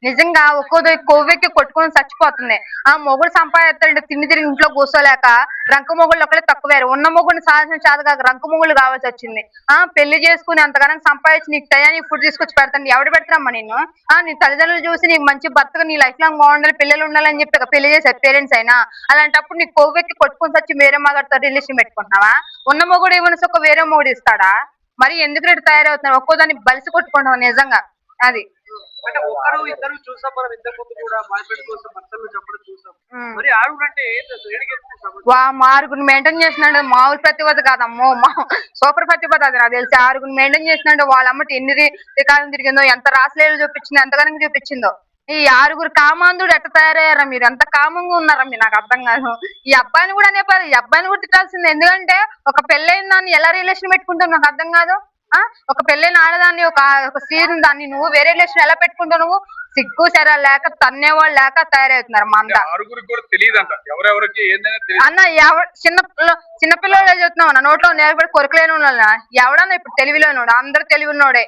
నిజంగా ఒక్కోది కొవ్వెక్కి కొట్టుకొని చచ్చిపోతుంది. ఆ మొగుడు సంపాదిస్తాడంటే తిండి తిరిగి ఇంట్లో కూర్చోలేక రంకు మొగుళ్ళు ఒకటే తక్కువేరు. ఉన్న మొగుడిని సాధించిన చేత కాక రంకు మొగుళ్ళు కావాల్సి వచ్చింది. పెళ్లి చేసుకుని అంతగానం సంపాదించి నీకు టయానికి ఫుడ్ తీసుకొచ్చి పెడతాను. ఎవడు పెడతారమ్మా నిన్ను? నీ తల్లిదండ్రులు చూసి నీకు మంచి భర్తగా నీ లైఫ్ లాంగ్ బాగుండాలి, పిల్లలు ఉండాలని చెప్పి పెళ్లి చేశారు పేరెంట్స్ అయినా. అలాంటప్పుడు నీకు కొవ్వెక్కి కొట్టుకొని వచ్చి వేరే మగాడితో రిలేషన్ పెట్టుకుంటున్నావా? ఉన్న మొగుడు ఇవ్వని ఒక వేరే మొగుడు ఇస్తాడా? మరి ఎందుకు రేటు తయారవుతున్నారు? ఒక్కో దాన్ని బలిసి కొట్టుకుంటాం నిజంగా. అది అంటే ఒకరు ఇద్దరు చూసాం మనం ఇంతకు ముందు కూడా బాయ్‌ఫ్రెండ్ కోసం భర్తలు చెప్పడం చూసాం. మరి ఆవిడంటే ఏంటి అసలు ఆరుగురు మెయింటైన్ చేసినాడు మామూలు ప్రతిభత కాదమ్మో సూపర్ ప్రతిభత. అది నాకు తెలిసి ఆరుగురు మెయింటైన్ చేసినాడు. వాళ్ళ అమ్మటి ఎన్ని రికార్డులు తిరిగిందో, ఎంత రాసలేలు చూపించిందో, ఎంతగానో చూపించిందో. ఈ ఆరుగురు కామాంధుడు ఎట్ట తయారయ్యారా మీరు? ఎంత కామంగా ఉన్నారా మీరు? నాకు అర్థం కాదు. ఈ అబ్బాయిని కూడా అనే పని, ఈ అబ్బాయిని కూడా తిట్టాల్సింది. ఎందుకంటే ఒక పెళ్ళైన దాన్ని ఎలా రిలేషన్ పెట్టుకుంటావు నాకు అర్థం కాదు. ఒక పెళ్ళైన ఆడదాన్ని, ఒక స్త్రీని దాన్ని నువ్వు వేరే రిలేషన్ ఎలా పెట్టుకుంటావు? నువ్వు సిగ్గు శర లేక తన్నేవాళ్ళు లేక తయారవుతున్నారు మా అంతా. అన్న చిన్నపిల్లలే చెప్తున్నావు అన్న, నోట్లో నేర్పడి కొరకలేని వాళ్ళ ఎవడన్నా ఇప్పుడు తెలివిలోనోడు, అందరు తెలివి ఉన్నోడే.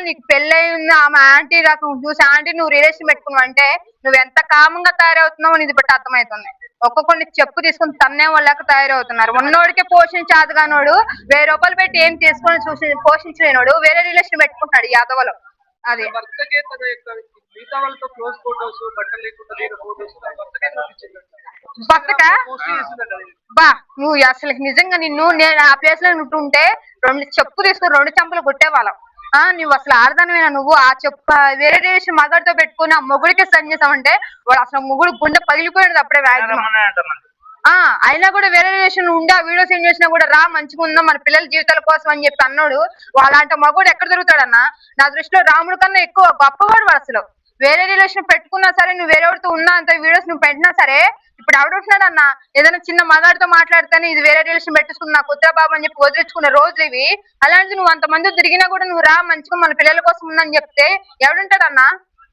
నీకు పెళ్ళయింది ఆమె ఆంటీ రకం చూసి ఆంటీ నువ్వు రిలేషన్ పెట్టుకున్నావు అంటే నువ్వు ఎంత కామంగా తయారవుతున్నావు ఇది బట్టి అర్థమవుతుంది. ఒక్కొక్కరిని చెప్పు తీసుకుని తన్నే వాళ్ళకి తయారవుతున్నారు. ఉన్నోడికే పోషించాదుగానోడు 1000 రూపాయలు పెట్టి ఏం తీసుకొని పోషించలేనోడు వేరే రిలేషన్ పెట్టుకుంటాడు ఈ యాదవలో. అది భర్తకా బా నువ్వు అసలు నిజంగా నిన్ను నేను ఆ ప్లేస్ లో ఉంటే 2 చెప్పు తీసుకుని 2 చెంపలు కొట్టేవాళ్ళం. నువ్వు అసలు ఆడదానివేనా? నువ్వు ఆ చెప్ప వేరే రిలేషన్ మగాడితో పెట్టుకుని ఆ మొగుడికి సెండ్ చేసావంటే వాడు అసలు మొగుడు గుండె పగిలిపోయినది అప్పుడే వ్యాక్సిమం. అయినా కూడా వేరే రిలేషన్ ఉండి ఆ వీడియో సెండ్ చేసినా కూడా రా మంచిగా ఉందాం మన పిల్లల జీవితాల కోసం అని చెప్పి అన్నాడు. వాళ్ళంట మగోడు ఎక్కడ దొరుకుతాడన్నా? నా దృష్టిలో రాముడి కన్నా ఎక్కువ గొప్పవాడు వాడు. అసలు వేరే రిలేషన్ పెట్టుకున్నా సరే, నువ్వు వేరేవాడితో ఉన్నా అంత వీడియోస్ నువ్వు పెట్టినా సరే, ఇప్పుడు ఎవడుంటున్నాడు అన్న ఏదైనా చిన్న మగాడితో మాట్లాడితేనే ఇది వేరే రిలేషన్ పెట్టించుకుని నాకు ఉత్తర బాబు అని చెప్పి వదిలించుకునే రోజులు ఇవి. అలాంటిది నువ్వు అంతమంది తిరిగినా కూడా నువ్వు రా మంచిగా మన పిల్లల కోసం ఉందని చెప్తే ఎవడుంటాడన్నా?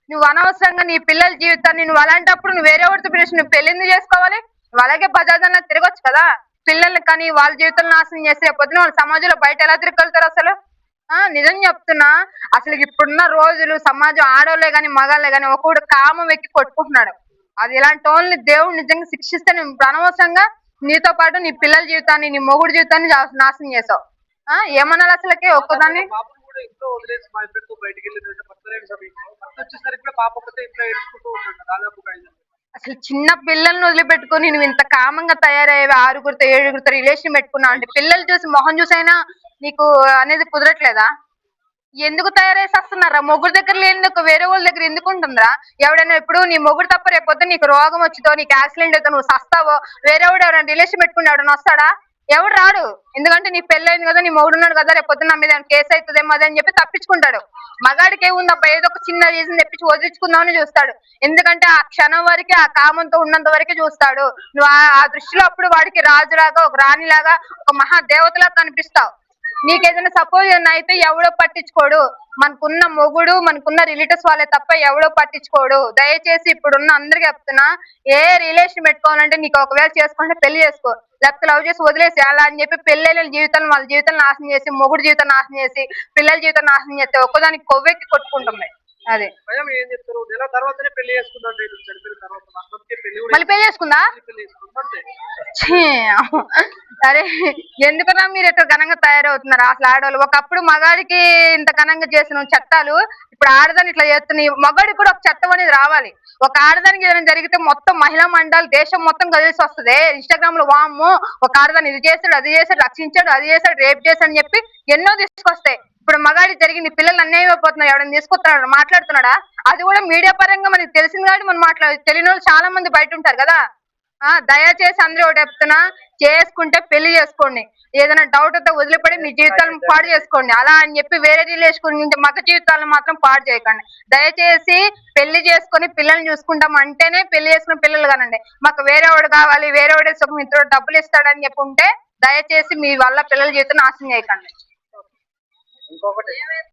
నువ్వు అనవసరంగా నీ పిల్లల జీవితాన్ని నువ్వు అలాంటప్పుడు నువ్వు వేరే వాడితో పిలిచి నువ్వు పెళ్లి చేసుకోవాలి. నువ్వు అలాగే బజార్లో తిరగొచ్చు కదా. పిల్లల్ని కానీ వాళ్ళ జీవితం నాశనం చేస్తే పొద్దున వాళ్ళ సమాజంలో బయట ఎలా తిరగలుగుతారు అసలు? నిజం చెప్తున్నా. అసలు ఇప్పుడున్న రోజులు సమాజం ఆడోళ్లే గాని మగాళ్లే గాని ఒకడు కామం ఎక్కి కొట్టుకుంటున్నాడు. అది ఇలాంటి వాళ్ళని దేవుడు నిజంగా శిక్షిస్తే నువ్వు అనవసరంగా నీతో పాటు నీ పిల్లల జీవితాన్ని నీ మొగుడు జీవితాన్ని నాశనం చేసావు. ఏమన్నారు అసలుకి ఒక్కదాన్ని అసలు చిన్న పిల్లల్ని వదిలిపెట్టుకుని నువ్వు ఇంత కామంగా తయారయ్యేవి 6గురితో 7గురితో రిలేషన్ పెట్టుకున్నావు అంటే పిల్లలు చూసి మొహం చూసైనా నీకు అనేది కుదరట్లేదా? ఎందుకు తయారేసి వస్తున్నారా? మొగుడు దగ్గర లేని వేరే వాళ్ళ దగ్గర ఎందుకు ఉంటుందిరా? ఎవడైనా ఇప్పుడు నీ మొగుడు తప్ప రేపొద్దు నీకు రోగం వచ్చితో నీకు యాక్సిడెంట్ అవుతా నువ్వు సస్తావో వేరే వాడు ఎవరైనా రిలేషన్ పెట్టుకుని ఎవడన్నా వస్తాడా? ఎవడు రాడు. ఎందుకంటే నీ పెళ్ళైంది కదా, నీ మొగుడు ఉన్నాడు కదా, రేపొద్దు నా మీద కేసు అవుతుందేమో అని చెప్పి తప్పించుకుంటాడు. మగాడికి ఏముందబ్బా ఏదో ఒక చిన్న రీజన్ తెప్పించి వదిలించుకుందామని చూస్తాడు. ఎందుకంటే ఆ క్షణం వరకే ఆ కామంతో ఉన్నంత వరకే చూస్తాడు. నువ్వు ఆ దృష్టిలో అప్పుడు వాడికి రాజులాగా ఒక రాణిలాగా ఒక మహాదేవతలాగా కనిపిస్తావు. నీకేదైనా సపోజ్ అయితే ఎవడో పట్టించుకోడు. మనకున్న మొగుడు మనకున్న రిలేటివ్స్ వాళ్ళే తప్ప ఎవడో పట్టించుకోడు. దయచేసి ఇప్పుడున్న అందరికి చెప్తున్నా, ఏ రిలేషన్ పెట్టుకోవాలంటే నీకు ఒకవేళ చేసుకుంటే పెళ్లి చేసుకో, లేకపోతే లవ్ చేసి వదిలేసి అలా అని చెప్పి పెళ్ళైన జీవితాన్ని వాళ్ళ జీవితాన్ని నాశనం చేసి మొగుడు జీవితం నాశనం చేసి పిల్లల జీవితం నాశనం చేస్తే ఒక్కదానికి కొవ్వెక్కి కొట్టుకుంటుంది. అదే మళ్ళీ పెళ్లి చేసుకుందా? అరే ఎందుకన్నా మీరు ఎట్లా ఘనంగా తయారవుతున్నారు అసలు ఆడవాళ్ళు? ఒకప్పుడు మగాడికి ఇంత ఘనంగా చేసిన చట్టాలు ఇప్పుడు ఆడదాన్ని ఇట్లా చేస్తున్నాయి. మగాడికి కూడా ఒక చట్టం అనేది రావాలి. ఒక ఆడదానికి ఏదైనా జరిగితే మొత్తం మహిళా మండలి దేశం మొత్తం కలిసి వస్తుంది. ఇన్స్టాగ్రామ్ లో వామ్మో ఒక ఆడదాన్ని ఇది చేశాడు అది చేశాడు రక్షించాడు అది చేశాడు రేప్ చేశాడు అని చెప్పి ఎన్నో తీసుకొస్తాయి. ఇప్పుడు మగాడి జరిగింది పిల్లలు అన్యాయం అయిపోతున్నారు. ఎవడన్నా తీసుకొస్తున్నాడు మాట్లాడుతున్నాడా? అది కూడా మీడియా పరంగా మనకి తెలిసింది కాబట్టి మనం తెలియని వాళ్ళు చాలా మంది బయట ఉంటారు కదా. దయచేసి అందరూ ఒకటి చెప్తున్నా, చేసుకుంటే పెళ్లి చేసుకోండి. ఏదైనా డౌట్ అయితే వదిలిపడి మీ జీవితాలను పాడు చేసుకోండి. అలా అని చెప్పి వేరే రిలేషన్ మగ జీవితాలను మాత్రం పాడు చేయకండి. దయచేసి పెళ్లి చేసుకుని పిల్లల్ని చూసుకుంటాం అంటేనే పెళ్లి చేసుకున్న పిల్లలు కానండి. మాకు వేరేవాడు కావాలి వేరేవాడే సుఖమిత్రుడు డబ్బులు ఇస్తాడని చెప్పి ఉంటే దయచేసి మీ వల్ల పిల్లల జీవితం నాశనం చేయకండి. ఇంకొకటి